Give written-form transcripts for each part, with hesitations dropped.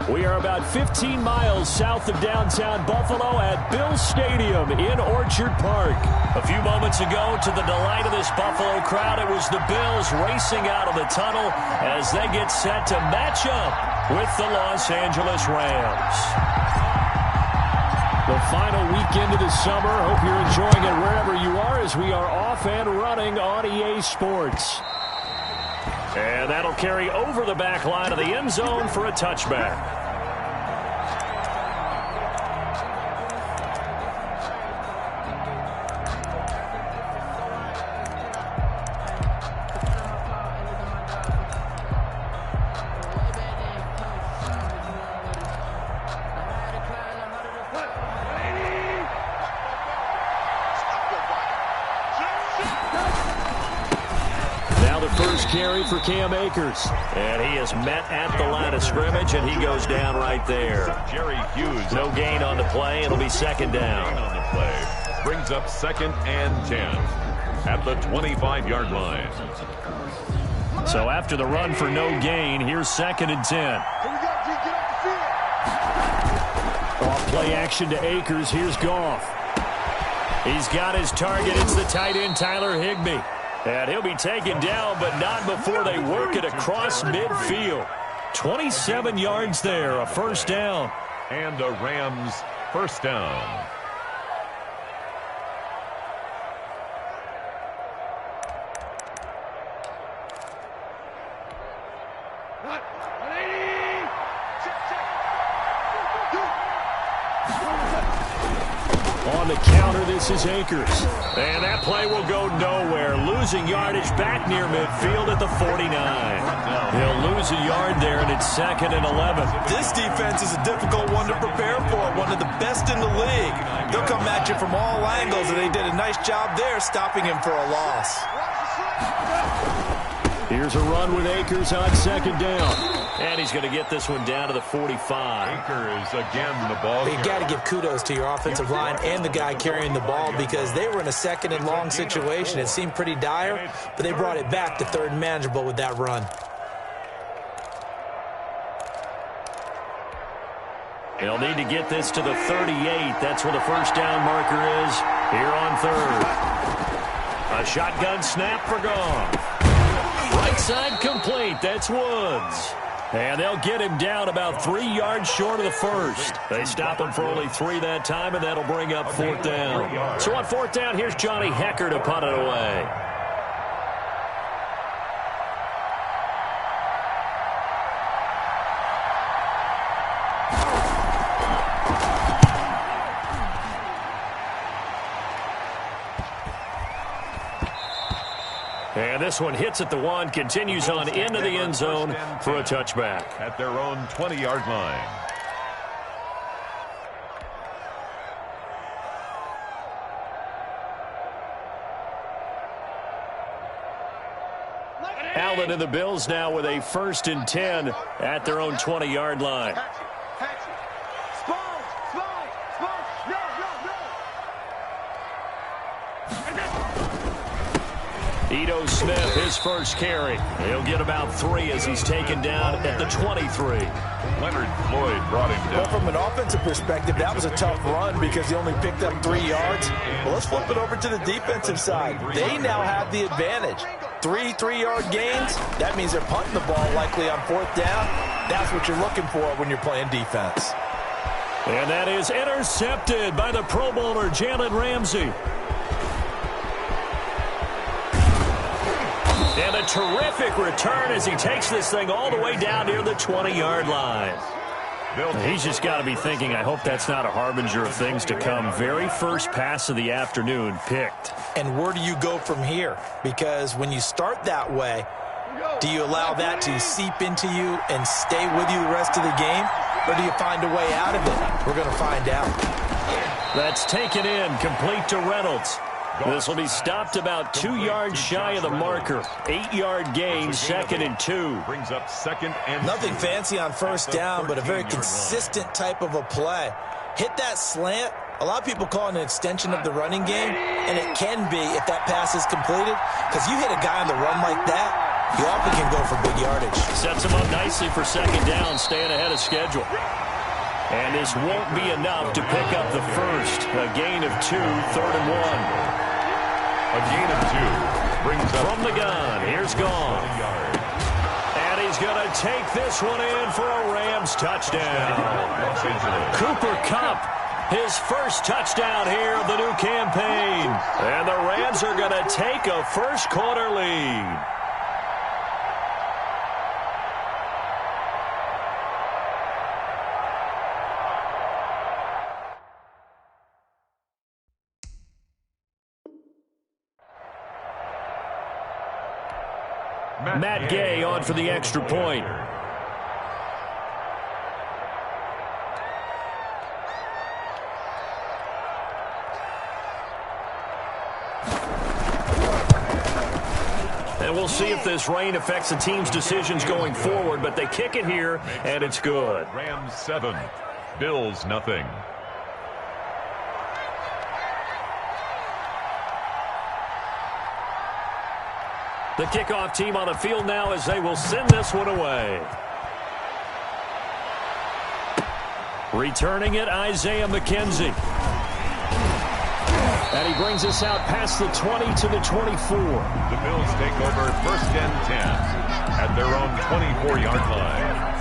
We are about 15 miles south of downtown Buffalo at Bills Stadium in Orchard Park. A few moments ago, to the delight of this Buffalo crowd, it was the Bills racing out of the tunnel as they get set to match up with the Los Angeles Rams. The final weekend of the summer. Hope you're enjoying it wherever you are as we are off and running on EA Sports. And that'll carry over the back line of the end zone for a touchback. Carry for Cam Akers. And he is met at the line of scrimmage, and he goes down right there. Jerry Hughes. No gain on the play. It'll be second down. On the play. Brings up 2nd and 10 at the 25-yard line. So after the run for no gain, here's 2nd and 10. Off play action to Akers. Here's Goff. He's got his target. It's the tight end, Tyler Higbee. And he'll be taken down, but not before they work it across midfield. 27 yards there, a first down. And a Rams first down. On the counter, this is Akers. And that play will go nowhere. Losing yardage back near midfield at the 49. He'll lose a yard there, and it's 2nd and 11. This defense is a difficult one to prepare for. One of the best in the league. They'll come at you from all angles, and they did a nice job there stopping him for a loss. Here's a run with Akers on 2nd down. And he's going to get this one down to the 45. Akers again the ball. You got to give kudos to your offensive line and the guy carrying the ball because they were in a 2nd and long situation. It seemed pretty dire, but they brought it back to 3rd and manageable with that run. They'll need to get this to the 38. That's where the first down marker is here on 3rd. A shotgun snap for Goff. Right side complete. That's Woods. And they'll get him down about 3 yards short of the first. They stop him for only 3 that time, and that'll bring up 4th down. So on 4th down, here's Johnny Hecker to punt it away. And this one hits at the 1, continues on into the end zone for a touchback. At their own 20-yard line. Allen and the Bills now with a 1st and 10 at their own 20-yard line. Ito Smith, his first carry. He'll get about 3 as he's taken down at the 23. Leonard Floyd brought him down. Well, from an offensive perspective, that was a tough run because he only picked up 3 yards. Well, let's flip it over to the defensive side. They now have the advantage. 3 3-yard gains. That means they're punting the ball likely on 4th down. That's what you're looking for when you're playing defense. And that is intercepted by the Pro Bowler, Jalen Ramsey. And a terrific return as he takes this thing all the way down near the 20-yard line. He's just got to be thinking, I hope that's not a harbinger of things to come. Very first pass of the afternoon picked. And where do you go from here? Because when you start that way, do you allow that to seep into you and stay with you the rest of the game? Or do you find a way out of it? We're going to find out. That's taken in, complete to Reynolds. This will be stopped about 2 yards shy of the marker. 8-yard gain, 2nd and 2. Brings up 2nd and nothing fancy on 1st down, but a very consistent type of a play. Hit that slant. A lot of people call it an extension of the running game, and it can be if that pass is completed. Because you hit a guy on the run like that, He often can go for big yardage. Sets him up nicely for second down, staying ahead of schedule. And this won't be enough to pick up the first. A gain of 2, 3rd and 1. A gain of 2 brings up from the gun. Here's Gone. And he's going to take this one in for a Rams touchdown. Cooper Kupp, his first touchdown here of the new campaign. And the Rams are going to take a first-quarter lead. Matt Gay on for the extra point. And we'll see if this rain affects the team's decisions going forward, but they kick it here, and it's good. Rams 7, Bills nothing. The kickoff team on the field now as they will send this one away. Returning it, Isaiah McKenzie. And he brings us out past the 20 to the 24. The Bills take over 1st and 10 at their own 24-yard line.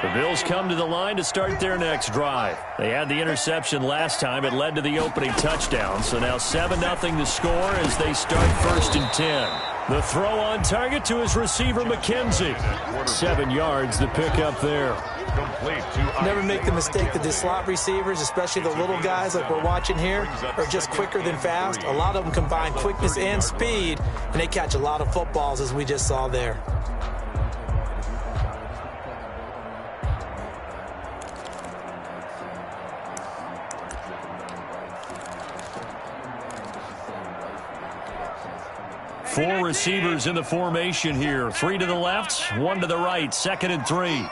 The Bills come to the line to start their next drive. They had the interception last time. It led to the opening touchdown. So now 7-0 the score as they start 1st and 10. The throw on target to his receiver, McKenzie. 7 yards, the pickup there. Never make the mistake that the slot receivers, especially the little guys like we're watching here, are just quicker than fast. A lot of them combine quickness and speed, and they catch a lot of footballs, as we just saw there. Four receivers in the formation here. 3 to the left, 1 to the right. 2nd and 3.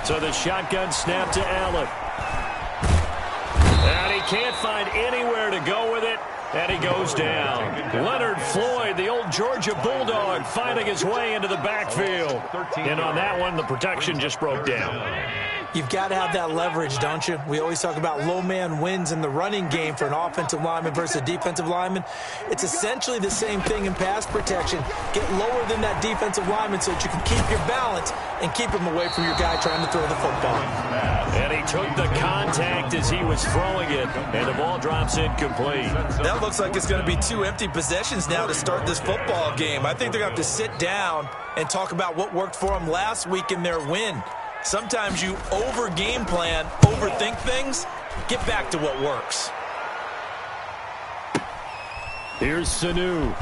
So the shotgun snap to Allen. And he can't find anywhere to go with it. And he goes down. Leonard Floyd, the old Georgia Bulldog, finding his way into the backfield. And on that one, the protection just broke down. You've got to have that leverage, don't you? We always talk about low man wins in the running game for an offensive lineman versus a defensive lineman. It's essentially the same thing in pass protection. Get lower than that defensive lineman so that you can keep your balance and keep him away from your guy trying to throw the football. And he took the contact as he was throwing it, and the ball drops incomplete. That looks like it's going to be 2 empty possessions now to start this football game. I think they're going to have to sit down and talk about what worked for them last week in their win. Sometimes you over-game plan, overthink things. Get back to what works. Here's Sanu.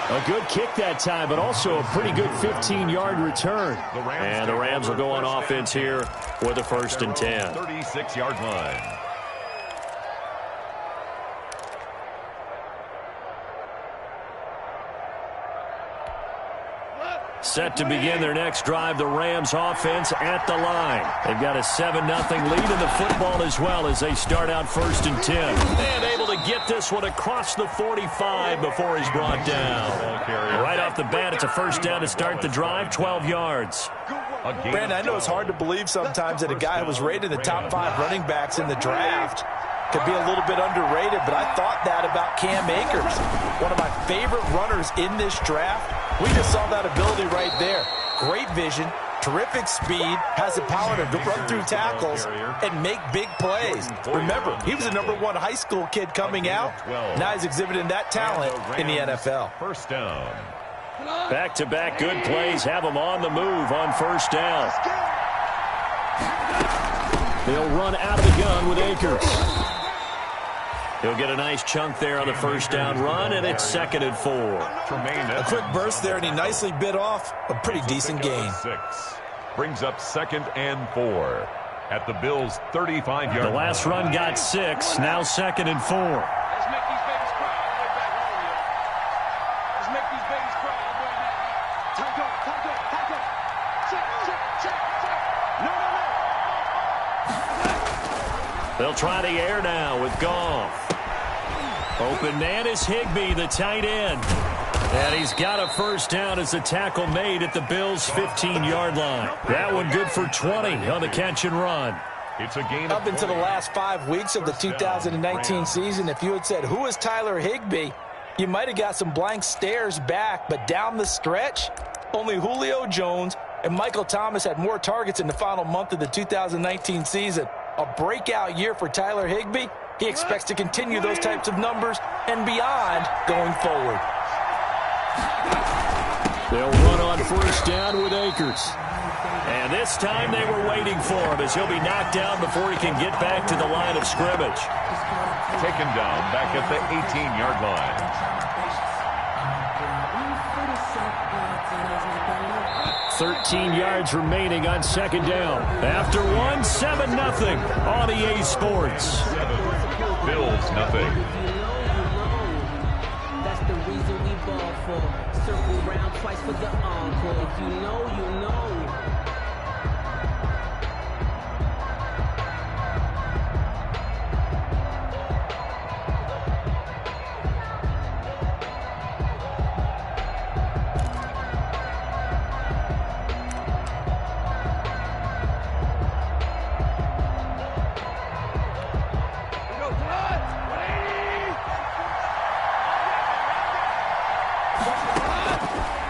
A good kick that time, but also a pretty good 15-yard return. And the Rams will go on offense here with a 1st and 10. 36-yard line. Set to begin their next drive, the Rams offense at the line. They've got a 7-0 lead in the football as well as they start out 1st and 10. And able to get this one across the 45 before he's brought down. Right off the bat, it's a 1st down to start the drive, 12 yards. Brandon, I know it's hard to believe sometimes that a guy who was rated in the top 5 running backs in the draft could be a little bit underrated, but I thought that about Cam Akers. One of my favorite runners in this draft. We just saw that ability right there. Great vision, terrific speed, has the power to run through tackles and make big plays. Remember, he was a #1 high school kid coming out. Now he's exhibiting that talent in the NFL. 1st down. Back-to-back good plays have him on the move on 1st down. They'll run out of the gun with Akers. He'll get a nice chunk there on the 1st down run, and it's 2nd and 4. A quick burst there, and he nicely bit off a pretty decent gain. 6 brings up 2nd and 4 at the Bills' 35-yard line. The last run got 6, now 2nd and 4. Let's make these babies cry all the way back home here. Let's make these babies cry all the way back. Tight go, tight go, tight go. Check. No. They'll try the air now with Goff. Open man is Higbee, the tight end. And he's got a first down as the tackle made at the Bills' 15-yard line. That one good for 20 on the catch and run. It's a gain Up into the last 5 weeks of the 2019 season, if you had said, who is Tyler Higbee, you might have got some blank stares back. But down the stretch, only Julio Jones and Michael Thomas had more targets in the final month of the 2019 season. A breakout year for Tyler Higbee. He expects to continue those types of numbers and beyond going forward. They'll run on first down with Akers. And this time they were waiting for him as he'll be knocked down before he can get back to the line of scrimmage. taken down back at the 18-yard line. 13 yards remaining on second down. After one, 7-0 on EA Sports. Bills nothing. That's the reason we ball for. Circle round twice for the encore. If you know, you know.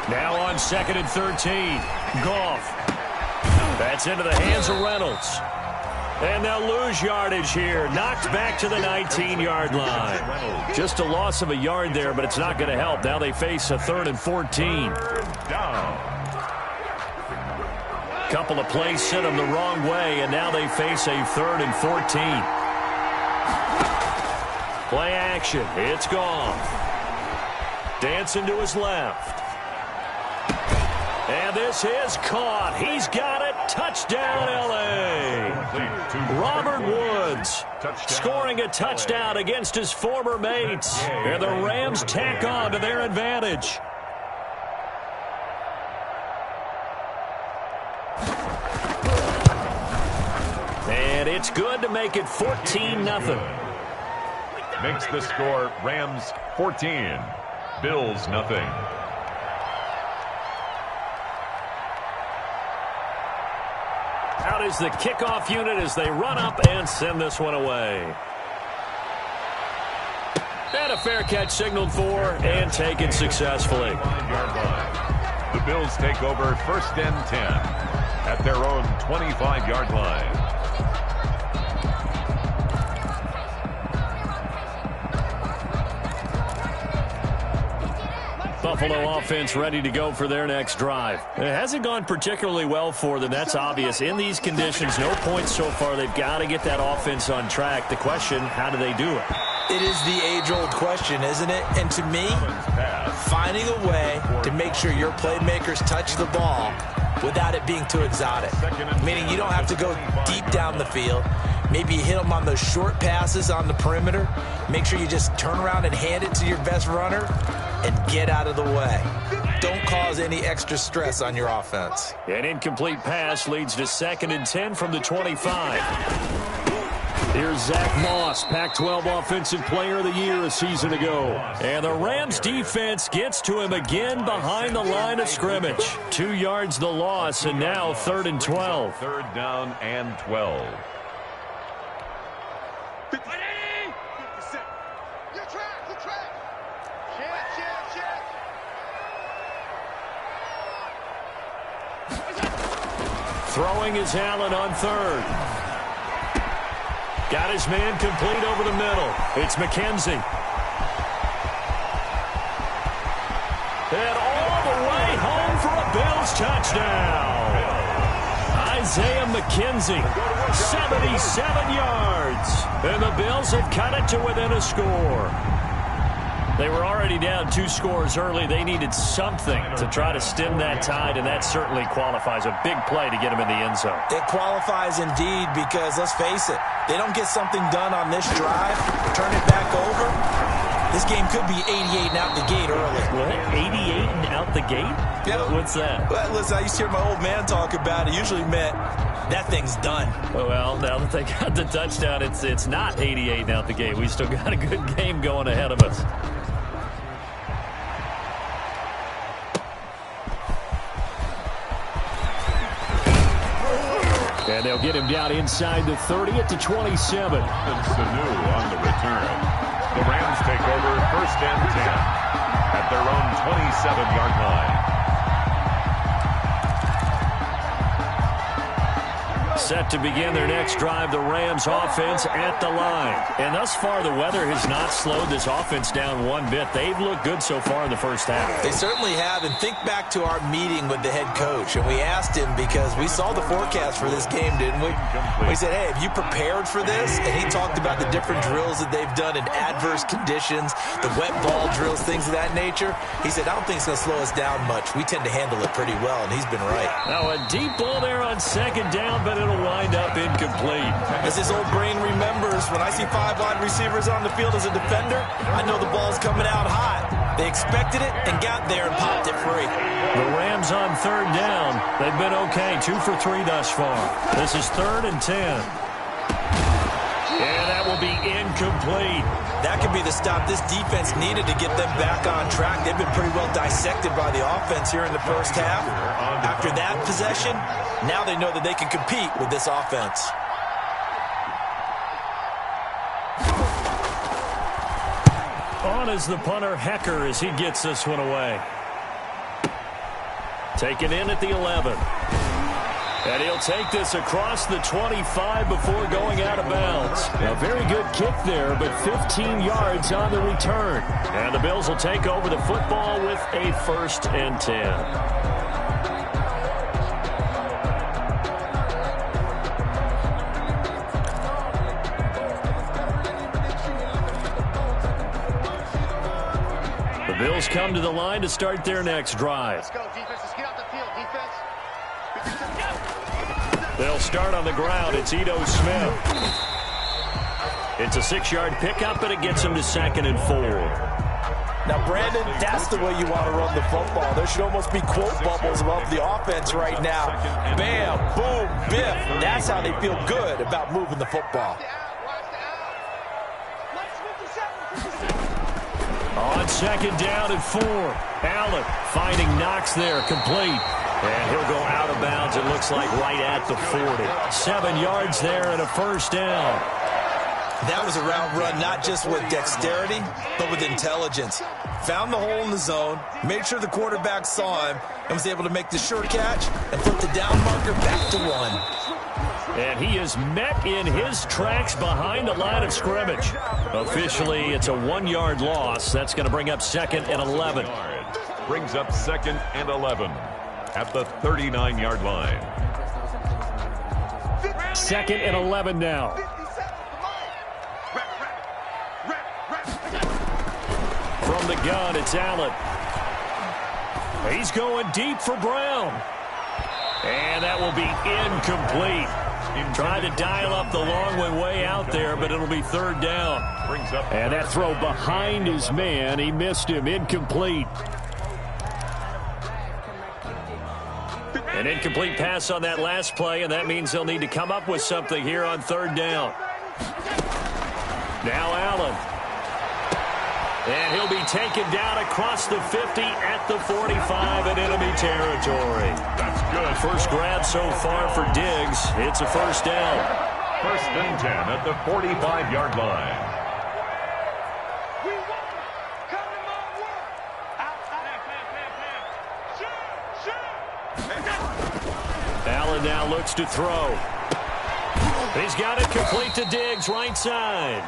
Now on 2nd and 13. Goff. That's into the hands of Reynolds. And they'll lose yardage here. Knocked back to the 19-yard line. Just a loss of a yard there, but it's not going to help. Now they face a 3rd and 14. Couple of plays sent them the wrong way, and now they face a 3rd and 14. Play action. It's Goff. Dancing to his left. And this is caught. He's got it. Touchdown, L.A. Robert Woods scoring a touchdown against his former mates. And the Rams tack on to their advantage. And it's good to make it 14-0. Makes the score Rams 14. Bills nothing. Out is the kickoff unit as they run up and send this one away. And a fair catch signaled for and taken successfully. The Bills take over 1st and 10 at their own 25-yard line. Buffalo offense ready to go for their next drive. It hasn't gone particularly well for them. That's obvious. In these conditions, no points so far. They've got to get that offense on track. The question, how do they do it? It is the age-old question, isn't it? And to me, finding a way to make sure your playmakers touch the ball without it being too exotic. Meaning you don't have to go deep down the field. Maybe you hit them on those short passes on the perimeter. Make sure you just turn around and hand it to your best runner and get out of the way. Don't cause any extra stress on your offense. An incomplete pass leads to 2nd and 10 from the 25. Here's Zach Moss, Pac-12 Offensive Player of the Year a season ago. And the Rams defense gets to him again behind the line of scrimmage. 2 yards the loss, and now 3rd and 12. 3rd down and 12. Throwing is Allen on 3rd. Got his man complete over the middle. It's McKenzie. And all the way home for a Bills touchdown. Isaiah McKenzie, 77 yards. And the Bills have cut it to within a score. They were already down 2 scores early. They needed something to try to stem that tide, and that certainly qualifies. A big play to get them in the end zone. It qualifies indeed because, let's face it, they don't get something done on this drive, turn it back over, This game could be 88 and out the gate early. What? 88 and out the gate? Yeah. What's that? Well, listen, I used to hear my old man talk about it. Usually meant that thing's done. Well, now that they got the touchdown, it's not 88 and out the gate. We still got a good game going ahead of us. And they'll get him down inside the 30 at the 27. And Sanu on the return. The Rams take over 1st and 10 at their own 27-yard line. Set to begin their next drive, the Rams offense at the line. And thus far, the weather has not slowed this offense down one bit. They've looked good so far in the first half. They certainly have. And think back to our meeting with the head coach. And we asked him, because we saw the forecast for this game, didn't we? We said, hey, have you prepared for this? And he talked about the different drills that they've done in adverse conditions, the wet ball drills, things of that nature. He said, I don't think it's going to slow us down much. We tend to handle it pretty well, and he's been right. Now a deep ball there on 2nd down, but it'll wind up incomplete. As his old brain remembers, when I see 5 wide receivers on the field as a defender, I know the ball's coming out hot. They expected it and got there and popped it free. The Rams on 3rd down. They've been okay, 2 for 3 thus far. This is 3rd and 10. And that will be incomplete. That could be the stop this defense needed to get them back on track. They've been pretty well dissected by the offense here in the first half. After that possession, now they know that they can compete with this offense. On is the punter, Hecker, as he gets this one away. Taken in at the 11. And he'll take this across the 25 before going out of bounds. A very good kick there, but 15 yards on the return. And the Bills will take over the football with a 1st and 10. The Bills come to the line to start their next drive. Let's go, defense. Let's get out the field, defense. They'll start on the ground. It's Ito Smith. It's a 6-yard pickup, but it gets him to 2nd and 4. Now, Brandon, that's the way you want to run the football. There should almost be quote bubbles above the offense right now. Bam, boom, biff. That's how they feel good about moving the football. On 2nd down and 4. Allen finding Knox there, complete. And he'll go out of bounds, it looks like, right at the 40. 7 yards there and a 1st down. That was a route run not just with dexterity, but with intelligence. Found the hole in the zone, made sure the quarterback saw him, and was able to make the sure catch and put the down marker back to 1. And he is met in his tracks behind the line of scrimmage. Officially, it's a 1-yard loss. That's going to bring up 2nd and 11. Brings up 2nd and 11 at the 39-yard line. 2nd and 11 now. From the gun, it's Allen. He's going deep for Brown. And that will be incomplete. Tried to dial up the long way out there, but it'll be 3rd down. And that throw behind his man, he missed him, incomplete. An incomplete pass on that last play, and that means they'll need to come up with something here on 3rd down. Now Allen. And he'll be taken down across the 50 at the 45 in enemy territory. That's good. First grab so far for Diggs. It's a 1st down. 1st and 10 at the 45-yard line. Allen now looks to throw. He's got it complete to Diggs, right side.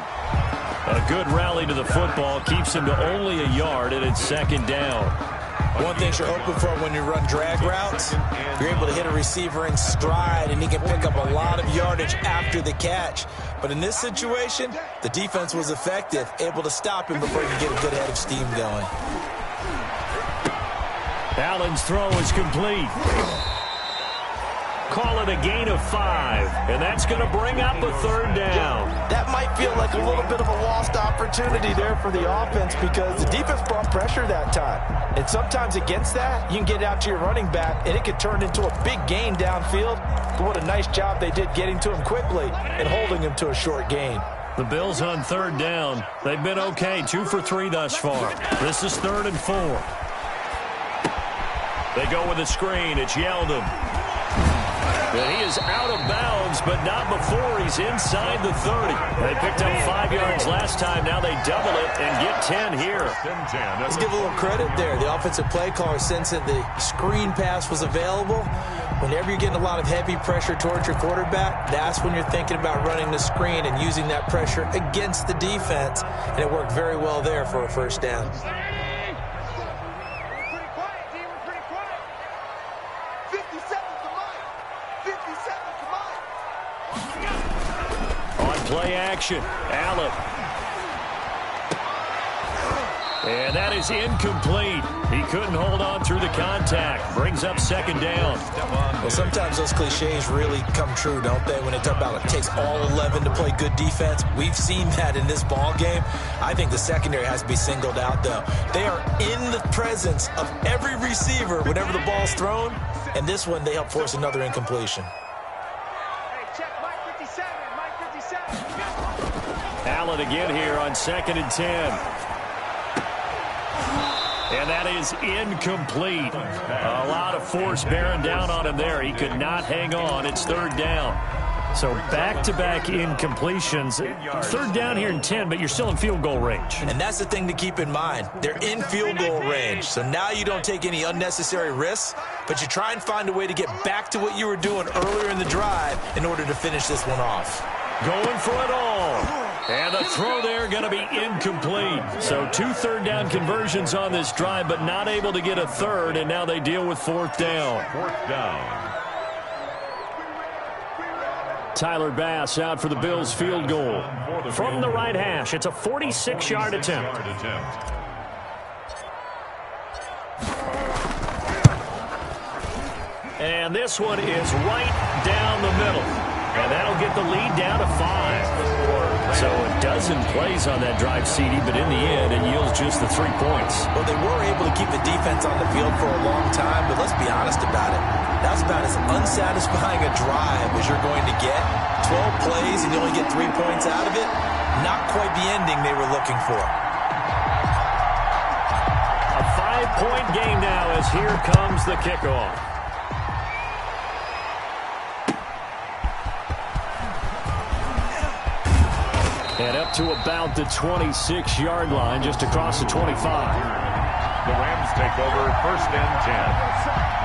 A good rally to the football keeps him to only a yard, and it's 2nd down. One thing you're hoping for when you run drag routes, you're able to hit a receiver in stride, and he can pick up a lot of yardage after the catch. But in this situation, the defense was effective, able to stop him before he could get a good head of steam going. Allen's throw is complete. Call it a gain of 5, and that's going to bring up a third down. That might feel like a little bit of a lost opportunity there for the offense because the defense brought pressure that time. And sometimes against that, you can get out to your running back, and it could turn into a big gain downfield. But what a nice job they did getting to him quickly and holding him to a short gain. The Bills on third down. They've been okay, 2 for 3 thus far. This is 3rd and 4. They go with a screen. It's Yeldon. And he is out of bounds, but not before he's inside the 30. They picked up 5 yards last time. Now they double it and get 10 here. Let's give a little credit there. The offensive play caller sensed that the screen pass was available. Whenever you're getting a lot of heavy pressure towards your quarterback, that's when you're thinking about running the screen and using that pressure against the defense. And it worked very well there for a first down. Play action. Allen. And that is incomplete. He couldn't hold on through the contact. Brings up 2nd down. Well, sometimes those cliches really come true, don't they? When they talk about it takes all 11 to play good defense. We've seen that in this ball game. I think the secondary has to be singled out, though. They are in the presence of every receiver whenever the ball's thrown. And this one, they help force another incompletion. Allen again here on 2nd and 10. And that is incomplete. A lot of force bearing down on him there. He could not hang on. It's 3rd down. So back-to-back incompletions. 3rd down here in 10, but you're still in field goal range. And that's the thing to keep in mind. They're in field goal range. So now you don't take any unnecessary risks, but you try and find a way to get back to what you were doing earlier in the drive in order to finish this one off. Going for it all. And the throw there going to be incomplete. So 2 third-down conversions on this drive, but not able to get a third, and now they deal with 4th down. 4th down. Tyler Bass out for the Bills field goal. From the right hash, it's a 46-yard attempt. And this one is right down the middle. And that'll get the lead down to 5. So a dozen plays on that drive, CD, but in the end, it yields just the 3 points. Well, they were able to keep the defense on the field for a long time, but let's be honest about it. That's about as unsatisfying a drive as you're going to get. 12 plays and you only get 3 points out of it. Not quite the ending they were looking for. A 5-point game now as here comes the kickoff. And up to about the 26-yard line, just across the 25. The Rams take over 1st and 10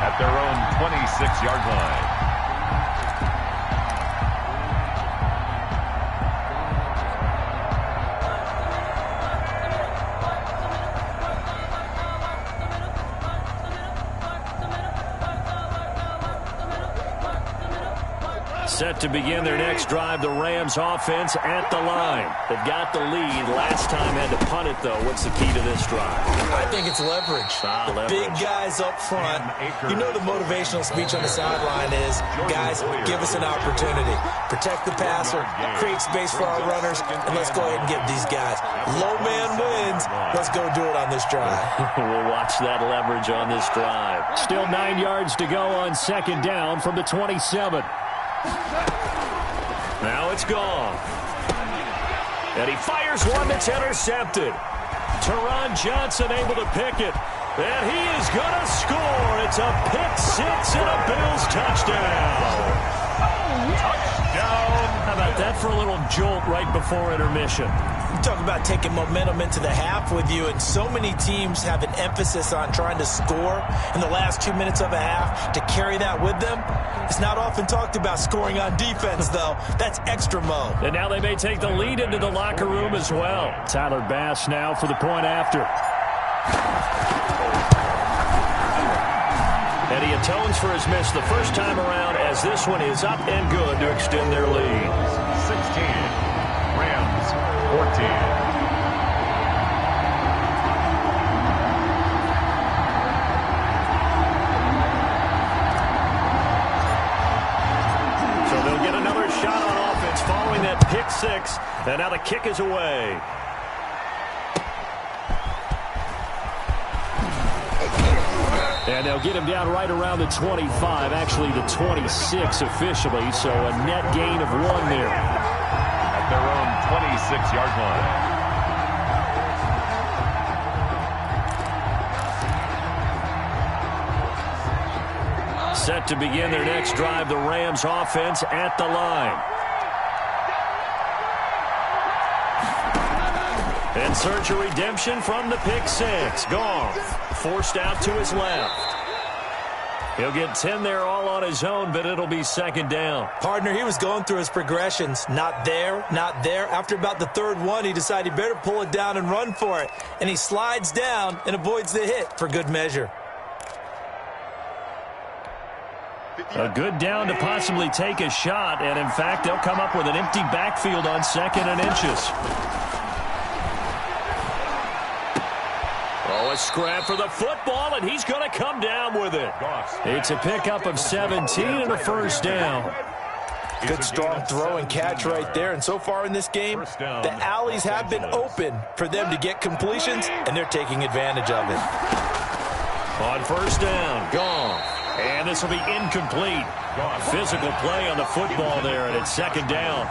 at their own 26-yard line. Set to begin their next drive, the Rams offense at the line. They've got the lead. Last time had to punt it, though. What's the key to this drive? I think it's leverage. The big guys up front. You know the motivational speech on the sideline is, guys, give us an opportunity. Protect the passer, create space for our runners, and let's go ahead and get these guys. Low man wins. Let's go do it on this drive. We'll watch that leverage on this drive. Still 9 yards to go on 2nd down from the 27. Now it's gone. And he fires one that's intercepted. Teron Johnson able to pick it. And he is going to score. It's a pick 6 and a Bills touchdown. Touchdown. How about that for a little jolt right before intermission? You talk about taking momentum into the half with you, and so many teams have an emphasis on trying to score in the last 2 minutes of a half to carry that with them. It's not often talked about scoring on defense, though. That's extra mode. And now they may take the lead into the locker room as well. Tyler Bass now for the point after. And he atones for his miss the first time around as this one is up and good to extend their lead. 16, Rams 14. following that pick six. And now the kick is away. And they'll get him down right around the 25, actually the 26 officially, so a net gain of 1 there. At their own 26-yard line. Set to begin their next drive, the Rams offense at the line. In search of redemption from the pick six. Goff forced out to his left. He'll get 10 there all on his own, but it'll be second down. Partner, he was going through his progressions. Not there, not there. After about the third one, he decided he better pull it down and run for it. And he slides down and avoids the hit for good measure. A good down to possibly take a shot, and in fact, they'll come up with an empty backfield on 2nd and inches. Oh, a scrap for the football, and he's going to come down with it. It's a pickup of 17 and a first down. Good strong throw and catch right there. And so far in this game, the alleys have been open for them to get completions, and they're taking advantage of it. On first down, Goff. And this will be incomplete. Physical play on the football there, and it's second down.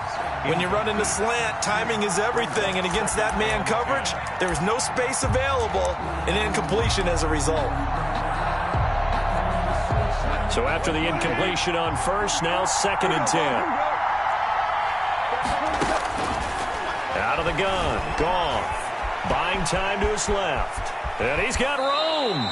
When you run into slant, timing is everything, and against that man coverage, there's no space available, and incompletion as a result. So after the incompletion on first, now 2nd and 10. Out of the gun, Goff. Buying time to his left. And he's got room.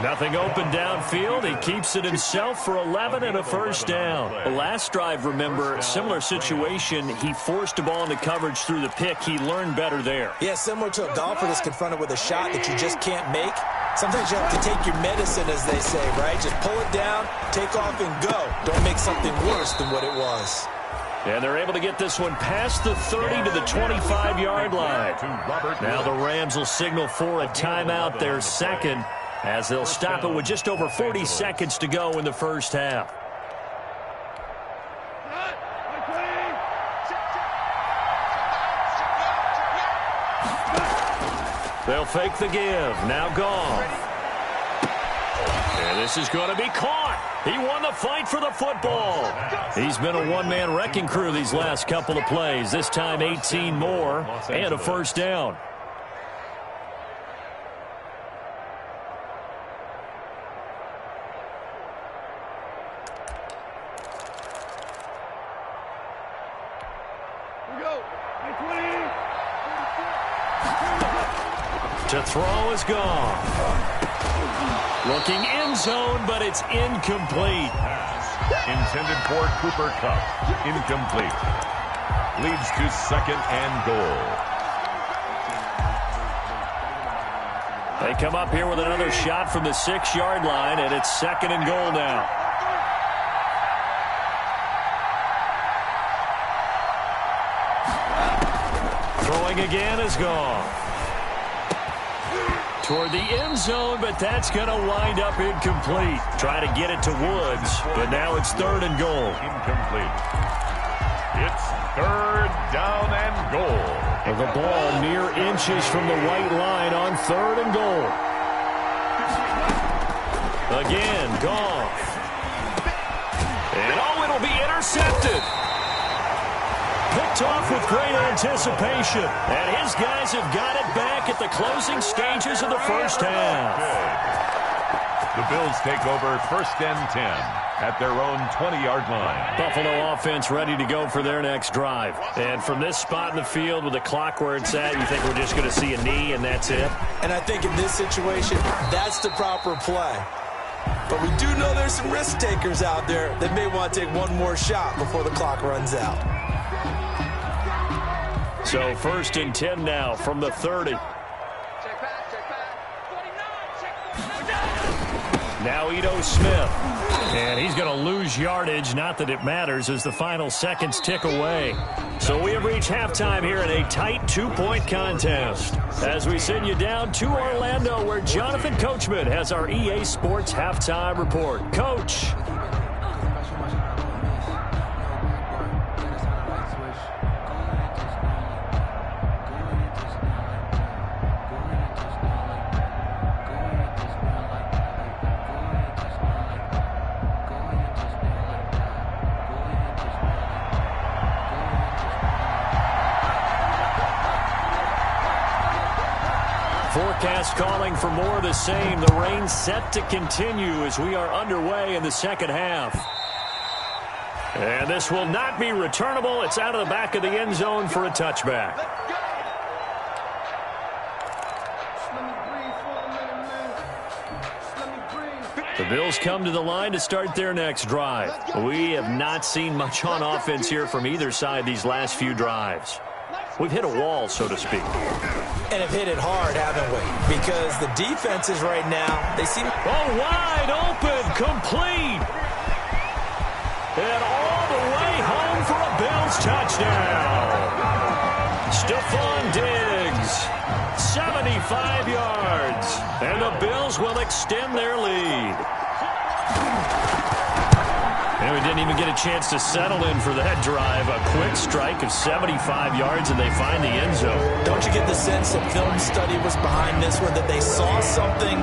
Nothing open downfield. He keeps it himself for 11 and a first down. The last drive, remember, similar situation. He forced a ball into coverage through the pick. He learned better there. Yeah, similar to a golfer that's confronted with a shot that you just can't make. Sometimes you have to take your medicine, as they say, right? Just pull it down, take off, and go. Don't make something worse than what it was. And they're able to get this one past the 30 to the 25-yard line. Now the Rams will signal for a timeout, their second, as they'll stop it with just over 40 seconds to go in the first half. They'll fake the give. Now Goff. And this is going to be caught. He won the fight for the football. He's been a one-man wrecking crew these last couple of plays. This time 18 more and a first down. To throw is Goff. Looking end zone, but it's incomplete. Intended for Cooper Kupp. Incomplete. Leads to 2nd and goal. They come up here with another shot from the 6-yard line, and it's 2nd and goal now. Throwing again is Goff. Toward the end zone, but that's going to wind up incomplete. Try to get it to Woods, but now it's 3rd and goal. Incomplete. It's 3rd down and goal. The ball mere inches from the white line on 3rd and goal. Again, Goff. And it'll be intercepted. Picked off with great anticipation. And his guys have got it back at the closing stages of the first half. The Bills take over 1st and 10 at their own 20-yard line. Buffalo offense ready to go for their next drive. And from this spot in the field with the clock where it's at, you think we're just going to see a knee and that's it? And I think in this situation, that's the proper play. But we do know there's some risk takers out there that may want to take one more shot before the clock runs out. So 1st and 10 now from the 30. Now Ito Smith. And he's going to lose yardage. Not that it matters as the final seconds tick away. So we have reached halftime here in a tight 2-point contest. As we send you down to Orlando, where Jonathan Coachman has our EA Sports halftime report. Coach. forecast calling for more of the same. The rain set to continue as we are underway in the second half. And this will not be returnable. It's out of the back of the end zone for a touchback. The Bills come to the line to start their next drive. We have not seen much on offense here from either side these last few drives. We've hit a wall, so to speak. And have hit it hard, haven't we? Because the defenses right now, they seem... Oh, wide open, complete. And all the way home for a Bills touchdown. Stephon Diggs, 75 yards. And the Bills will extend their lead. And we didn't even get a chance to settle in for that drive. A quick strike of 75 yards, and they find the end zone. Don't you get the sense that film study was behind this one, that they saw something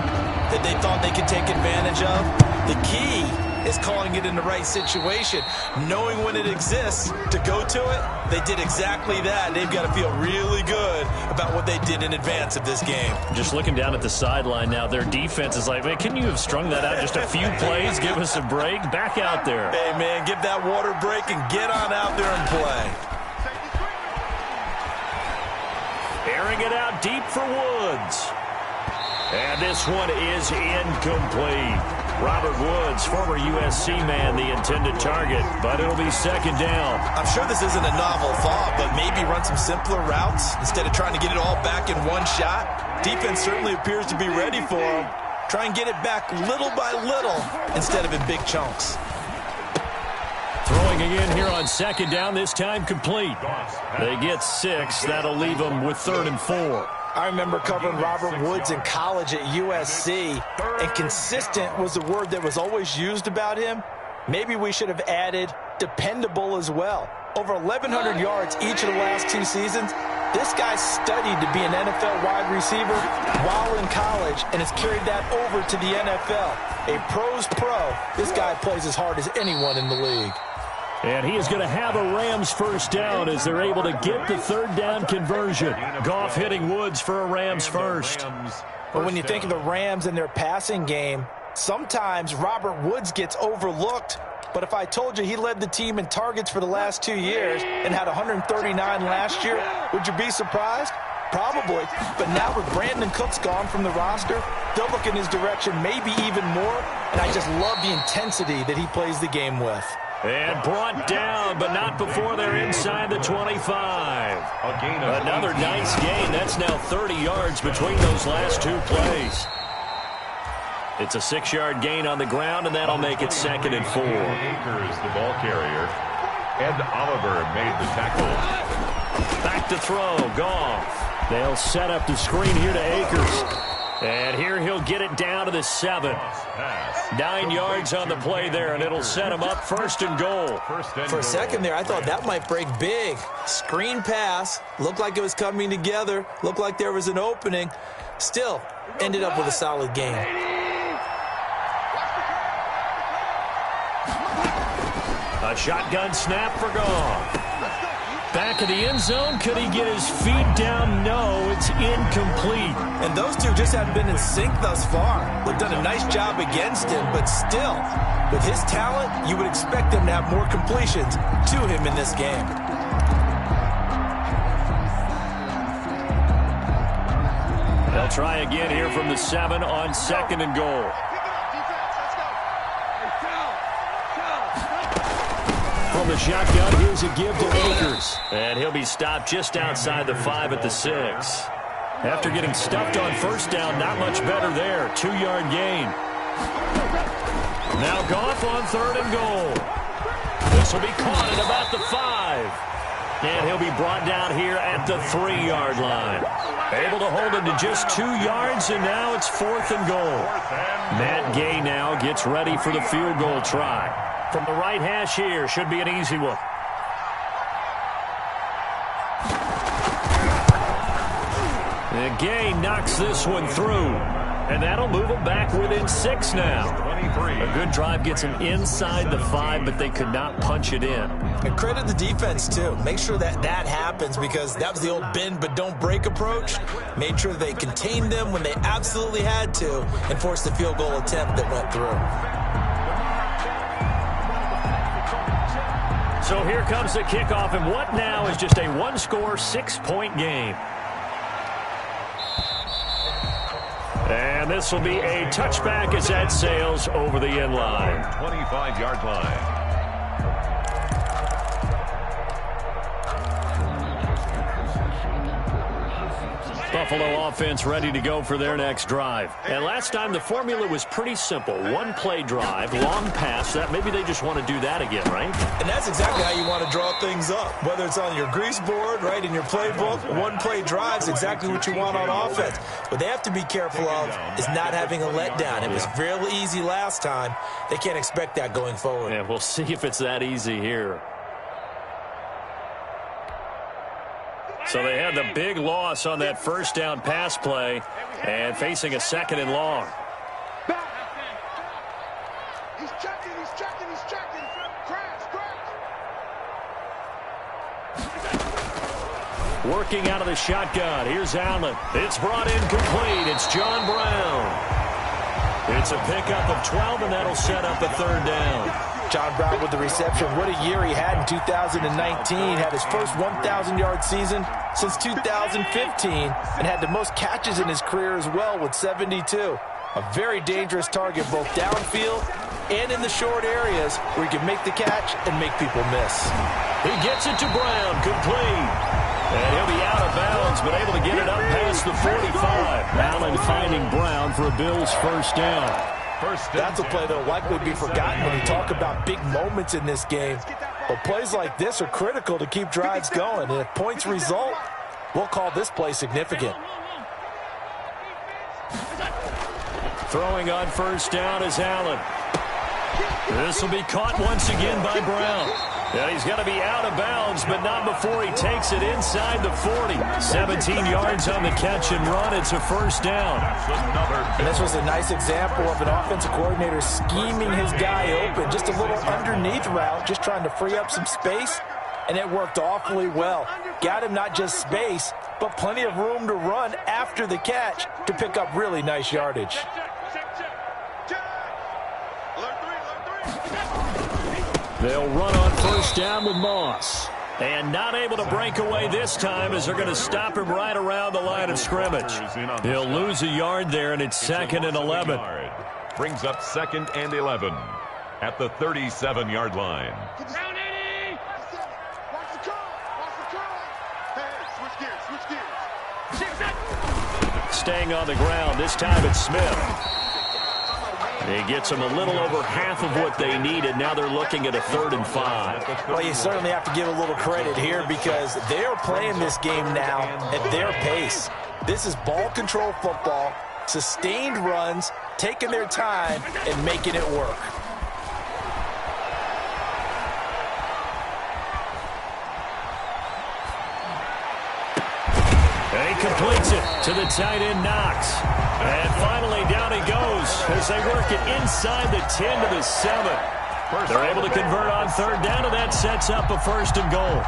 that they thought they could take advantage of? The key is calling it in the right situation, knowing when it exists to go to it. They did exactly that. They've got to feel really good about what they did in advance of this game. Just looking down at the sideline now, their defense is like, man, couldn't you have strung that out just a few plays? Give us a break. Back out there. Hey, man, give that water break and get on out there and play. Airing it out deep for Woods. And this one is incomplete. Robert Woods, former USC man, the intended target, but it'll be second down. I'm sure this isn't a novel thought, but maybe run some simpler routes instead of trying to get it all back in one shot. Defense certainly appears to be ready for them. Try and get it back little by little instead of in big chunks. Throwing again here on second down, this time complete. They get 6. That'll leave them with 3rd and 4. I remember covering Robert Woods in college at USC, and consistent was the word that was always used about him. Maybe we should have added dependable as well. Over 1,100 yards each of the last 2 seasons. This guy studied to be an NFL wide receiver while in college and has carried that over to the NFL. A pro's pro. This guy plays as hard as anyone in the league. And he is going to have a Rams first down as they're able to get the 3rd down conversion. Goff hitting Woods for a Rams first. But when you think of the Rams and their passing game, sometimes Robert Woods gets overlooked. But if I told you he led the team in targets for the last 2 years and had 139 last year, would you be surprised? Probably. But now with Brandon Cooks gone from the roster, they'll look in his direction maybe even more. And I just love the intensity that he plays the game with. And brought down, but not before they're inside the 25. Another nice gain. That's now 30 yards between those last 2 plays. It's a 6-yard gain on the ground, and that'll make it 2nd and 4. Akers, the ball carrier. Ed Oliver made the tackle. Back to throw. Goff. They'll set up the screen here to Akers. And here he'll get it down to the 7. 9 yards on the play there, and it'll set him up 1st and goal. For a second there, I thought that might break big. Screen pass. Looked like it was coming together. Looked like there was an opening. Still, ended up with a solid game. A shotgun snap for Goff. Back of the end zone. Could he get his feet down? No, it's incomplete. And those two just haven't been in sync thus far. They've done a nice job against him, but still, with his talent, you would expect them to have more completions to him in this game. They'll try again here from the 7 on 2nd and goal. From the shotgun, here's a give to Akers. And he'll be stopped just outside the 5 at the 6. After getting stuffed on 1st down, not much better there. 2-yard gain. Now Goff on 3rd and goal. This will be caught at about the 5. And he'll be brought down here at the 3-yard line. Able to hold him to just 2 yards, and now it's 4th and goal. Matt Gay now gets ready for the field goal try. From the right hash here, should be an easy one. And Gay knocks this one through. And that'll move them back within 6 now. 23. A good drive gets them inside the 5, but they could not punch it in. And credit the defense, too. Make sure that happens, because that was the old bend but don't break approach. Made sure they contained them when they absolutely had to and forced the field goal attempt that went through. So here comes the kickoff, and what now is just a one-score, 6-point game. And this will be a touchback as that sails over the end line. 25-yard line. Buffalo offense ready to go for their next drive. And last time the formula was pretty simple. One-play drive, long pass. That maybe they just want to do that again, right? And that's exactly how you want to draw things up. Whether it's on your grease board, right, in your playbook, one-play drive is exactly what you want on offense. What they have to be careful of is not having a letdown. It was fairly easy last time. They can't expect that going forward. And we'll see if it's that easy here. So they had the big loss on that first down pass play and facing a 2nd and long. He's checking. Crash. Working out of the shotgun. Here's Allen. It's brought in complete. It's John Brown. It's a pickup of 12, and that'll set up a 3rd down. John Brown with the reception. What a year he had in 2019. Had his first 1,000-yard season since 2015 and had the most catches in his career as well with 72. A very dangerous target both downfield and in the short areas where he can make the catch and make people miss. He gets it to Brown, complete. And he'll be out of bounds, but able to get it up past the 45. Allen finding Brown for a Bills first down. That's a play that will likely be forgotten when you talk about big moments in this game. But plays like this are critical to keep drives going. And if points result, we'll call this play significant. Throwing on first down is Allen. This will be caught once again by Brown. And he's going to be out of bounds, but not before he takes it inside the 40. 17 yards on the catch and run. It's a first down. And this was a nice example of an offensive coordinator scheming his guy open. Just a little underneath route, just trying to free up some space, and it worked awfully well. Got him not just space, but plenty of room to run after the catch to pick up really nice yardage. They'll run on first down with Moss. And not able to break away this time as they're going to stop him right around the line of scrimmage. He'll lose a yard there, and it's 2nd and 11. Brings up 2nd and 11 at the 37-yard line. Staying on the ground, this time it's Smith. He gets them a little over half of what they needed. Now they're looking at a 3rd and 5. Well, you certainly have to give a little credit here because they're playing this game now at their pace. This is ball control football, sustained runs, taking their time, and making it work. And he completes it to the tight end, Knox. And finally down he goes as they work it inside the 10 to the 7. They're able to convert on 3rd down, and that sets up a 1st and goal.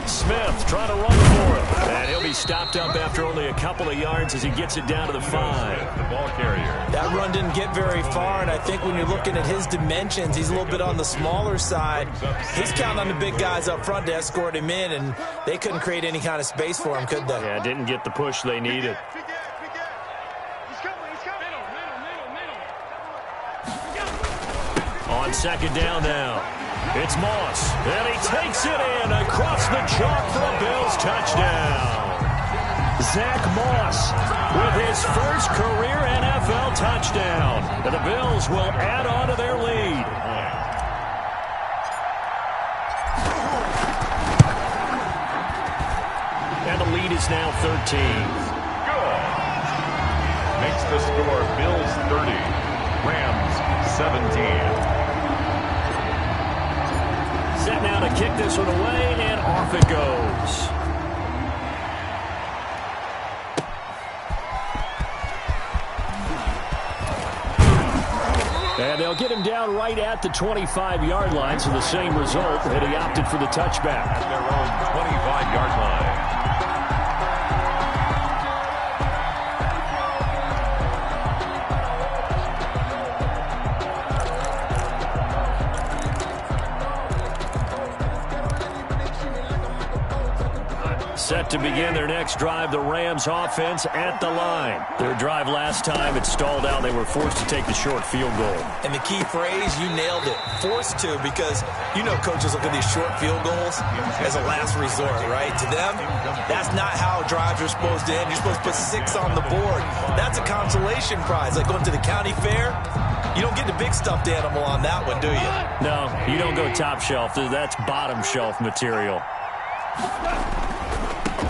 Smith trying to run for it. And he'll be stopped up after only a couple of yards as he gets it down to the 5. The ball carrier. That run didn't get very far, and I think when you're looking at his dimensions, he's a little bit on the smaller side. He's counting on the big guys up front to escort him in, and they couldn't create any kind of space for him, could they? Yeah, didn't get the push they needed. On 2nd down now. It's Moss, and he takes it in across the chalk for a Bills touchdown. Zach Moss with his first career NFL touchdown. And the Bills will add on to their lead. And the lead is now 13. Good. Makes the score Bills 30, Rams 17. Set now to kick this one away, and off it goes. And they'll get him down right at the 25-yard line, so the same result, and he opted for the touchback. At their own 25-yard line. Set to begin their next drive, the Rams offense at the line. Their drive last time, it stalled out. They were forced to take the short field goal. And the key phrase, you nailed it, forced to, because you know coaches look at these short field goals as a last resort, right? To them, that's not how drives are supposed to end. You're supposed to put 6 on the board. That's a consolation prize, like going to the county fair. You don't get the big stuffed animal on that one, do you? No, you don't go top shelf. That's bottom shelf material.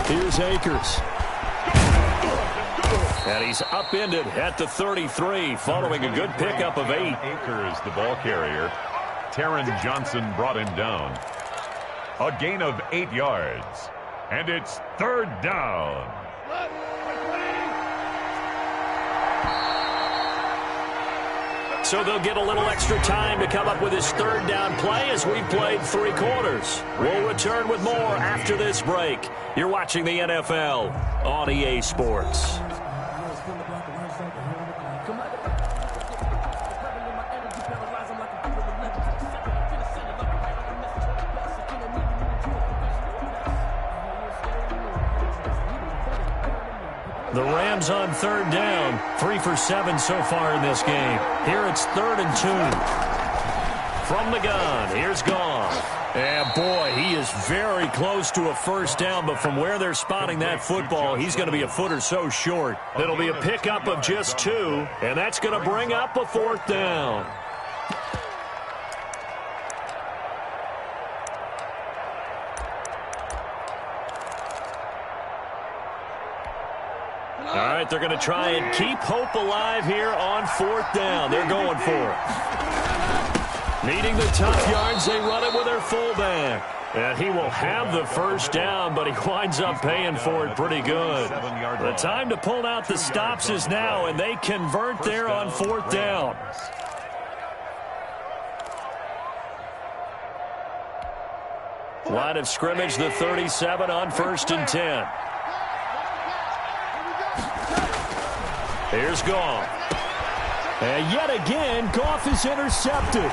Here's Akers. And he's upended at the 33, following a good pickup of 8. Akers, the ball carrier. Taron Johnson brought him down. A gain of 8 yards. And it's 3rd down. So they'll get a little extra time to come up with his 3rd down play as we've played 3 quarters. We'll return with more after this break. You're watching the NFL on EA Sports. The Rams on 3rd down, 3 for 7 so far in this game. Here it's 3rd and 2. From the gun, here's Goff. And boy, he is very close to a 1st down, but from where they're spotting that football, he's going to be a foot or so short. It'll be a pickup of just 2, and that's going to bring up a 4th down. All right, they're going to try and keep hope alive here on 4th down. They're going for it. Needing the tough yards, they run it with their fullback. And he will have the 1st down, but he winds up paying for it pretty good. The time to pull out the stops is now, and they convert there on 4th down. Line of scrimmage, the 37 on 1st and 10. Here's Goff. And yet again, Goff is intercepted.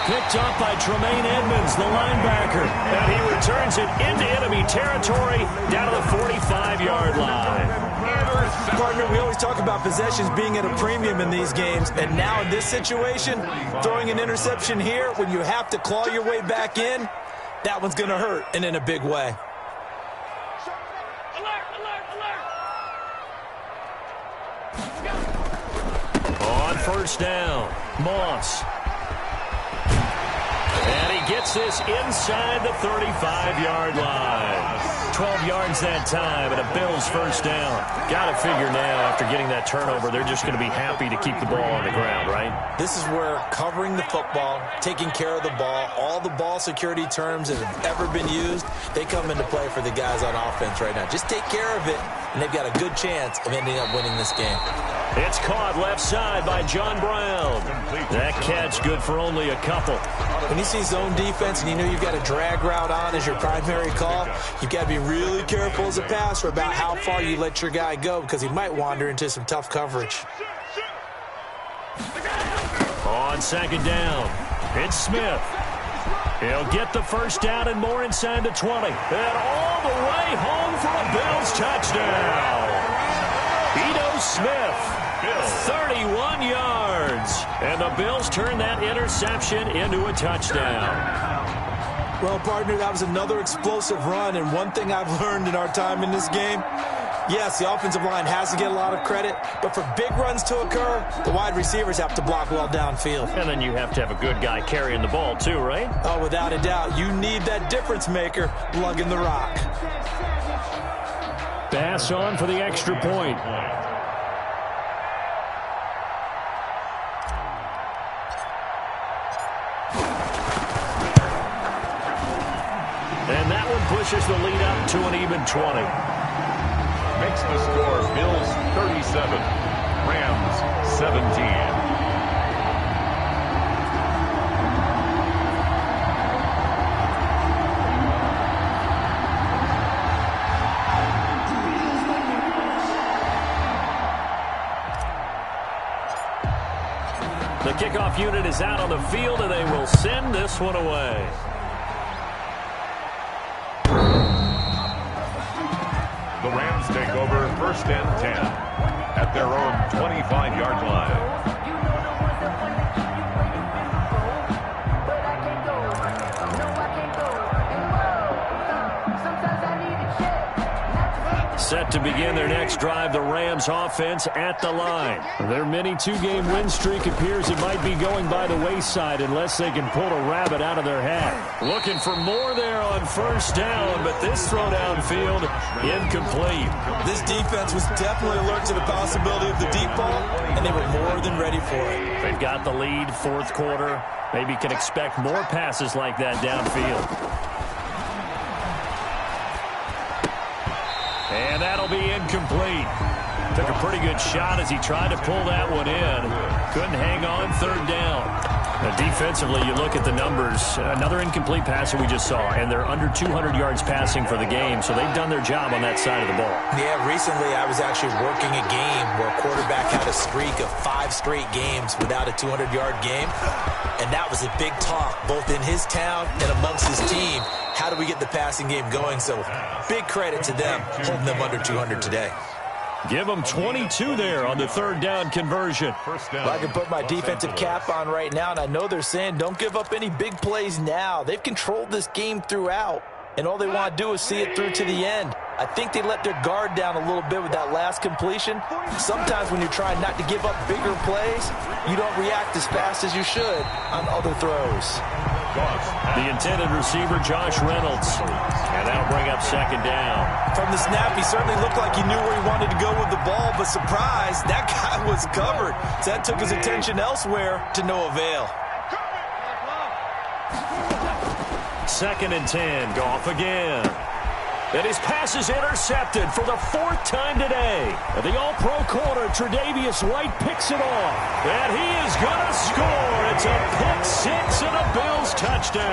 Picked up by Tremaine Edmonds, the linebacker. And he returns it into enemy territory down to the 45-yard line. Partner, we always talk about possessions being at a premium in these games. And now in this situation, throwing an interception here when you have to claw your way back in, that one's going to hurt, and in a big way. On 1st down, Moss. And he gets this inside the 35-yard line. 12 yards that time, and a Bills 1st down. Got to figure now, after getting that turnover, they're just going to be happy to keep the ball on the ground, right? This is where covering the football, taking care of the ball, all the ball security terms that have ever been used, they come into play for the guys on offense right now. Just take care of it, and they've got a good chance of ending up winning this game. It's caught left side by John Brown. That catch good for only a couple. When you see zone defense and you know you've got a drag route on as your primary call, you've got to be really careful as a passer about how far you let your guy go because he might wander into some tough coverage. On 2nd down, it's Smith. He'll get the 1st down and more inside the 20. And all the way home for a Bills touchdown. Ito Smith. 31 yards. And the Bills turn that interception into a touchdown. Well, partner, that was another explosive run. And one thing I've learned in our time in this game, yes, the offensive line has to get a lot of credit. But for big runs to occur, the wide receivers have to block well downfield. And then you have to have a good guy carrying the ball too, right? Oh, without a doubt. You need that difference maker lugging the rock. Pass on for the extra point. pushes the lead up to an even 20. Makes the score Bills 37, Rams 17. The kickoff unit is out on the field, and they will send this one away. The Rams take over 1st and 10 at their own 25-yard line. Set to begin their next drive, the Rams offense at the line. Their mini two-game win streak appears it might be going by the wayside unless they can pull a rabbit out of their hat. Looking for more there on 1st down, but this throw downfield incomplete. This defense was definitely alert to the possibility of the deep ball, and they were more than ready for it. They've got the lead, 4th quarter. Maybe can expect more passes like that downfield. And that'll be incomplete. Took a pretty good shot as he tried to pull that one in. Couldn't hang on, 3rd down. Now defensively, you look at the numbers. Another incomplete passer we just saw, and they're under 200 yards passing for the game, so they've done their job on that side of the ball. Yeah, recently I was actually working a game where a quarterback had a streak of 5 straight games without a 200-yard game, and that was a big talk both in his town and amongst his team. How do we get the passing game going? So big credit to them, holding them under 200 today. Give them 22 there on the 3rd down conversion. Well, I can put my defensive cap on right now, and I know they're saying don't give up any big plays now. They've controlled this game throughout, and all they want to do is see it through to the end. I think they let their guard down a little bit with that last completion. Sometimes when you're trying not to give up bigger plays, you don't react as fast as you should on other throws. The intended receiver, Josh Reynolds. And that'll bring up 2nd down. From the snap, he certainly looked like he knew where he wanted to go with the ball, but surprise, that guy was covered. So that took his attention elsewhere to no avail. 2nd and 10, Goff again. And his pass is intercepted for the 4th time today. The all-pro corner, Tre'Davious White, picks it off. And he is going to score. It's a pick-6 and a Bills touchdown.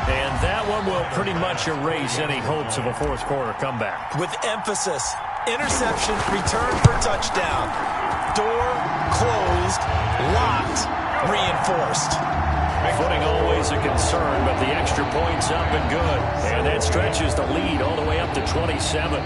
And that one will pretty much erase any hopes of a 4th quarter comeback. With emphasis, interception, return for touchdown. Door closed, locked, reinforced. Footing always a concern, but the extra point's up and good. And that stretches the lead all the way up to 27.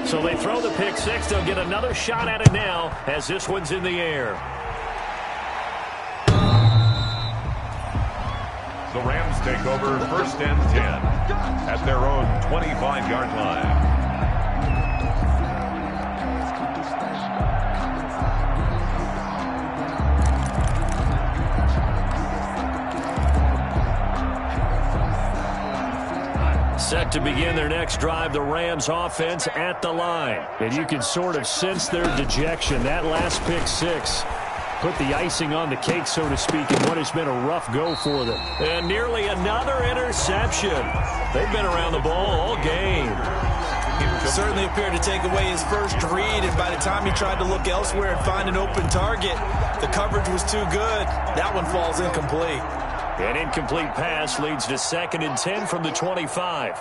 So they throw the pick-6. They'll get another shot at it now as this one's in the air. The Rams take over 1st and 10 at their own 25-yard line. Set to begin their next drive, the Rams offense at the line. And you can sort of sense their dejection. That last pick-6 put the icing on the cake, so to speak, in what has been a rough go for them. And nearly another interception. They've been around the ball all game. Certainly appeared to take away his first read, and by the time he tried to look elsewhere and find an open target, the coverage was too good. That one falls incomplete. An incomplete pass leads to 2nd and 10 from the 25.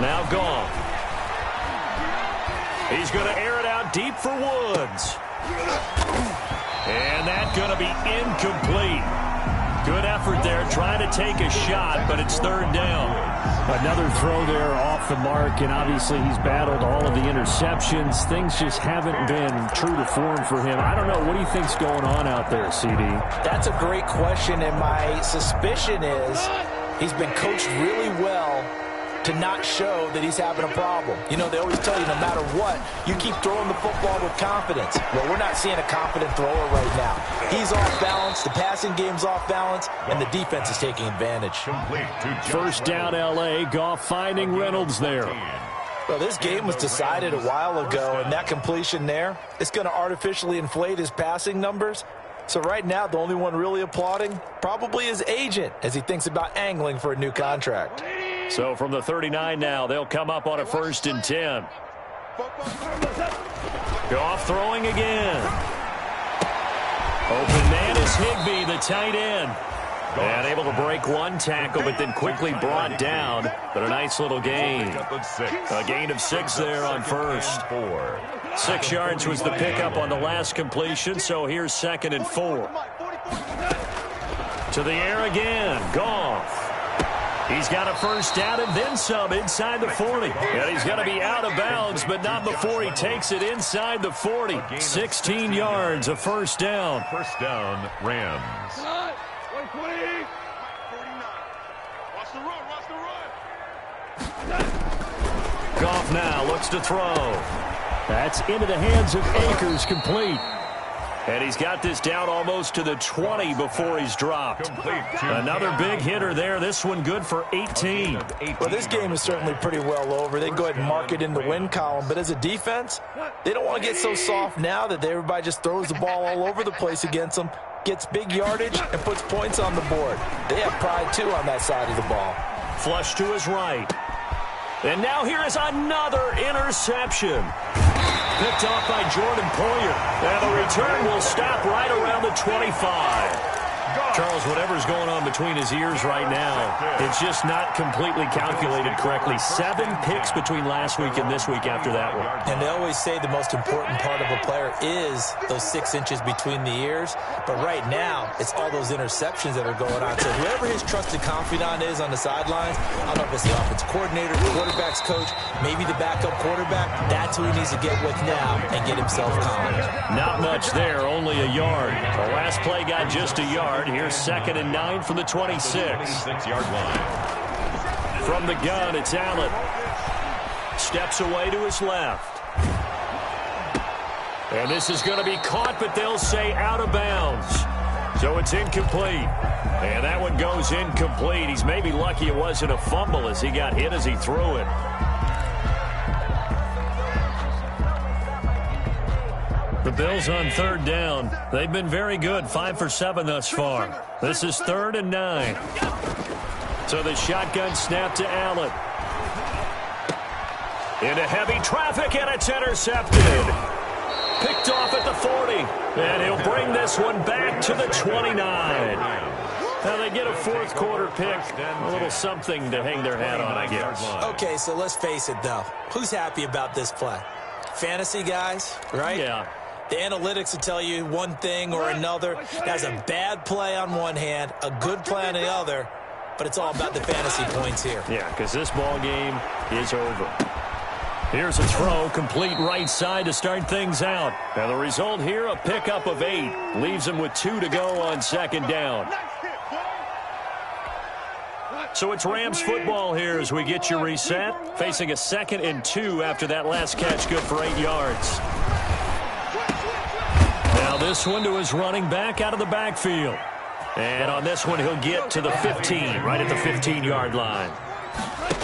Now Goff. He's going to air it out deep for Woods. And that's going to be incomplete. Good effort there, trying to take a shot, but it's 3rd down. Another throw there off the mark, and obviously he's battled all of the interceptions. Things just haven't been true to form for him. I don't know. What do you think's going on out there, CD? That's a great question, and my suspicion is he's been coached really well to not show that he's having a problem. You know, they always tell you no matter what, you keep throwing the football with confidence. Well, we're not seeing a confident thrower right now. He's off balance, the passing game's off balance, and the defense is taking advantage. 1st down, L.A. Goff finding Reynolds there. Well, this game was decided a while ago, and that completion there, it's going to artificially inflate his passing numbers. So right now, the only one really applauding probably his agent as he thinks about angling for a new contract. So from the 39 now, they'll come up on a 1st and 10. Goff throwing again. Open man is Higbee, the tight end. And able to break one tackle, but then quickly brought down. But a nice little gain. A gain of 6 there on first. 6 yards was the pickup on the last completion, so here's 2nd and 4. To the air again. Goff. He's got a first down and then some inside the 40. And he's going to be out of bounds, but not before he takes it inside the 40. 16 yards, a first down. First down, Rams. Goff now looks to throw. That's into the hands of Akers, complete. And he's got this down almost to the 20 before he's dropped. Another big hitter there. This one good for 18. Well, this game is certainly pretty well over. They go ahead and mark it in the win column. But as a defense, they don't want to get so soft now that everybody just throws the ball all over the place against them, gets big yardage, and puts points on the board. They have pride, too, on that side of the ball. Flush to his right. And now here is another interception. Picked off by Jordan Poyer. And the return will stop right around the 25. Charles, whatever's going on between his ears right now, it's just not completely calculated correctly. 7 picks between last week and this week after that one. And they always say the most important part of a player is those 6 inches between the ears. But right now, it's all those interceptions that are going on. So whoever his trusted confidant is on the sidelines, I don't know if it's the offensive coordinator, the quarterback's coach, maybe the backup quarterback, that's who he needs to get with now and get himself calm. Not much there, only a yard. The last play got just a yard. Here's 2nd and 9 from the 26. 26-yard line. From the gun, it's Allen. Steps away to his left. And this is going to be caught, but they'll say out of bounds. So it's incomplete. And that one goes incomplete. He's maybe lucky it wasn't a fumble as he got hit as he threw it. The Bills on 3rd down. They've been very good, 5 for 7 thus far. This is 3rd and 9. So the shotgun snap to Allen. Into heavy traffic, and it's intercepted. Picked off at the 40. And he'll bring this one back to the 29. Now they get a 4th quarter pick. A little something to hang their hat on, I guess. Okay, so let's face it, though. Who's happy about this play? Fantasy guys, right? Yeah. The analytics will tell you one thing or another. That's a bad play on one hand, a good play on the other, but it's all about the fantasy points here. Yeah, because this ball game is over. Here's a throw, complete right side to start things out. And the result here, a pickup of 8. Leaves him with 2 to go on 2nd down. So it's Rams football here as we get you reset. Facing a 2nd and 2 after that last catch, good for 8 yards. Now this one to his running back out of the backfield. And on this one, he'll get to the 15, right at the 15-yard line.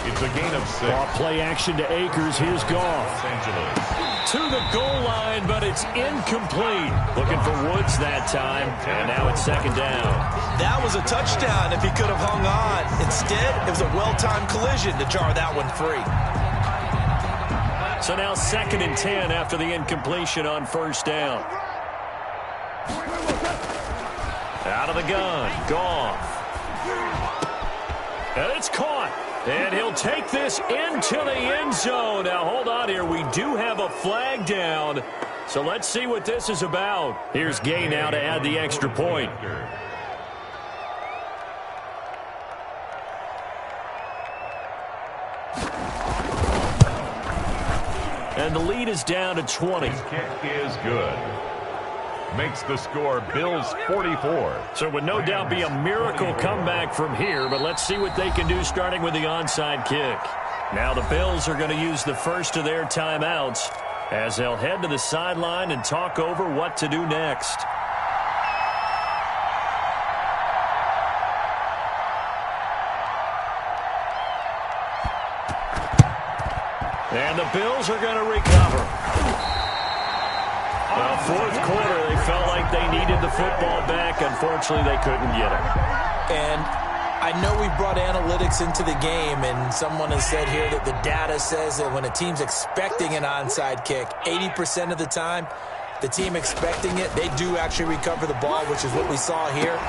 It's a gain of 6. Off play action to Akers. Here's Goff. Los Angeles. To the goal line, but it's incomplete. Looking for Woods that time, and now it's 2nd down. That was a touchdown if he could have hung on. Instead, it was a well-timed collision to jar that one free. So now 2nd and 10 after the incompletion on 1st down. Out of the gun, Goff. And it's caught. And he'll take this into the end zone. Now, hold on here. We do have a flag down. So let's see what this is about. Here's Gay now to add the extra point. And the lead is down to 20. His kick is good. Makes the score Bills 44. So it would no doubt be a miracle comeback from here, but let's see what they can do starting with the onside kick. Now the Bills are going to use the first of their timeouts as they'll head to the sideline and talk over what to do next. And the Bills are going to recover. Well, fourth quarter, they felt like they needed the football back. Unfortunately, they couldn't get it. And I know we brought analytics into the game, and someone has said here that the data says that when a team's expecting an onside kick, 80% of the time, the team expecting it, they do actually recover the ball, which is what we saw here.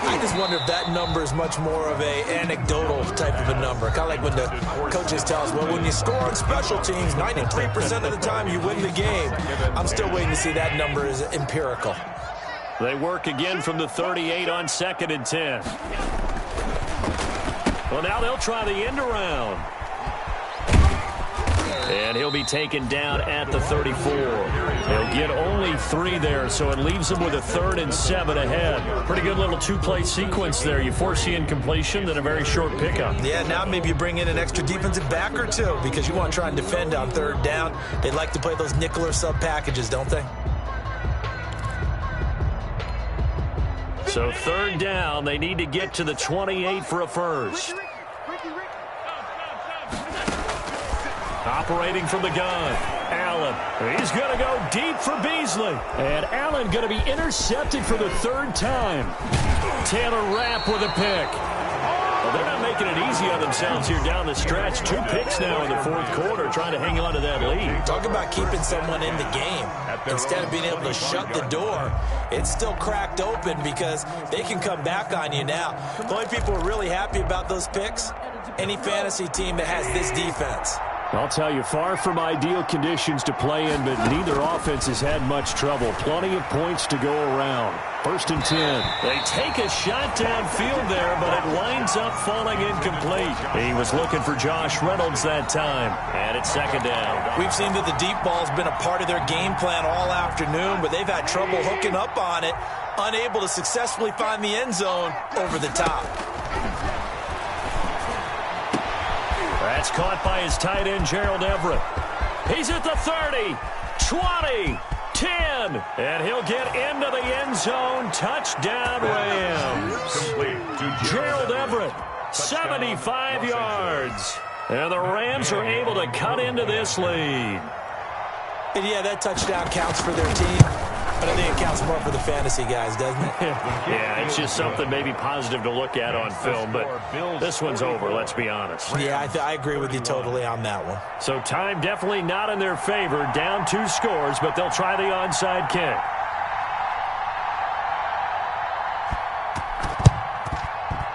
I just wonder if that number is much more of an anecdotal type of a number. Kind of like when the coaches tell us, well, when you score on special teams, 93% of the time you win the game. I'm still waiting to see that number is empirical. They work again from the 38 on 2nd and 10. Well, now they'll try the end around. And he'll be taken down at the 34. He'll get only 3 there, so it leaves him with a 3rd and 7 ahead. Pretty good little two-play sequence there. You force the incompletion, then a very short pickup. Yeah, now maybe you bring in an extra defensive back or two because you want to try and defend on 3rd down. They like to play those nickel or sub packages, don't they? So 3rd down, they need to get to the 28 for a first. Operating from the gun, Allen. He's going to go deep for Beasley. And Allen going to be intercepted for the 3rd time. Taylor Rapp with a pick. Well, they're not making it easy on themselves here down the stretch. 2 picks now in the 4th quarter, trying to hang on to that lead. Talk about keeping someone in the game. Instead of being able to shut the door, it's still cracked open because they can come back on you now. The only people who are really happy about those picks, any fantasy team that has this defense. I'll tell you, far from ideal conditions to play in, but neither offense has had much trouble. Plenty of points to go around. 1st and 10. They take a shot downfield there, but it winds up falling incomplete. He was looking for Josh Reynolds that time, and it's 2nd down. We've seen that the deep ball's been a part of their game plan all afternoon, but they've had trouble hooking up on it, unable to successfully find the end zone over the top. That's caught by his tight end, Gerald Everett. He's at the 30, 20, 10, and he'll get into the end zone. Touchdown, Rams. Gerald Everett, 75 yards. And the Rams are able to cut into this lead. And yeah, that touchdown counts for their team, but I think it counts more for the fantasy guys, doesn't it? Yeah, it's just something maybe positive to look at on film, but this one's over, let's be honest. Yeah, I agree with you totally on that one. So time definitely not in their favor. Down 2 scores, but they'll try the onside kick.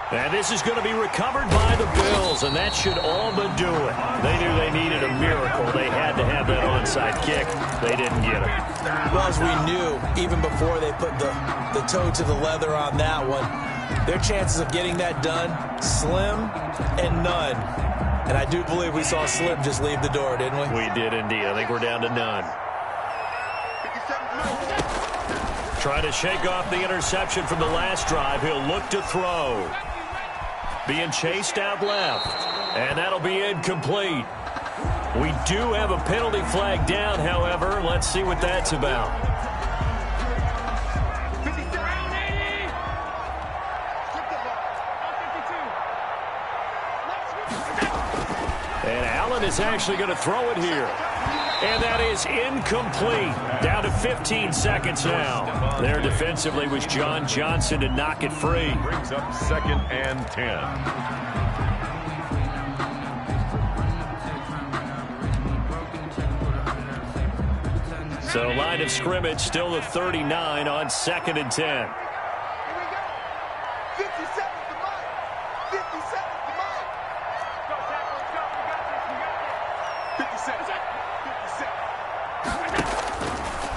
And this is going to be recovered by the Bills, and that should all but do it. They knew they needed a miracle. They had to have that onside kick. They didn't get it. Well, as we knew, even before they put the toe to the leather on that one, their chances of getting that done, slim and none. And I do believe we saw Slim just leave the door, didn't we? We did indeed. I think we're down to none. Trying to shake off the interception from the last drive. He'll look to throw. Being chased out left. And that'll be incomplete. We do have a penalty flag down, however. Let's see what that's about. And Allen is actually going to throw it here. And that is incomplete. Down to 15 seconds now. There defensively was John Johnson to knock it free. Brings up 2nd and 10. So line of scrimmage still the 39 on 2nd and 10.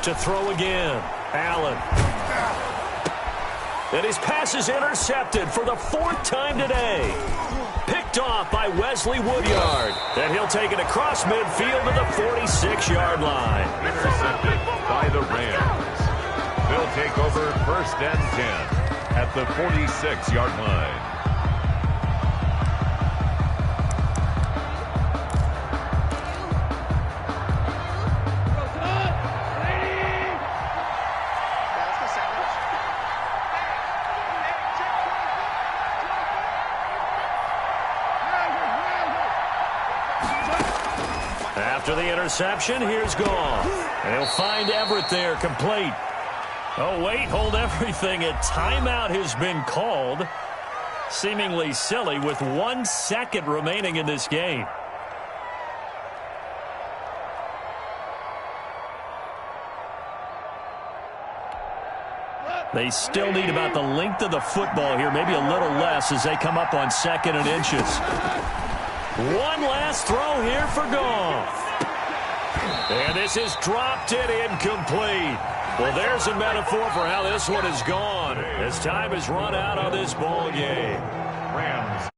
To throw again, Allen. And his pass is intercepted for the 4th time today. Picked off by Wesley Woodyard. And he'll take it across midfield to the 46-yard line. Intercepted by the Rams. They'll take over 1st and 10 at the 46-yard line. After the interception, here's Goff. They'll find Everett there, complete. Oh, wait, hold everything. A timeout has been called. Seemingly silly with 1 second remaining in this game. They still need about the length of the football here, maybe a little less as they come up on 2nd and inches. One last throw here for Goff. And this is dropped it incomplete. Well, there's a metaphor for how this one has gone as time has run out on this ball game. Rams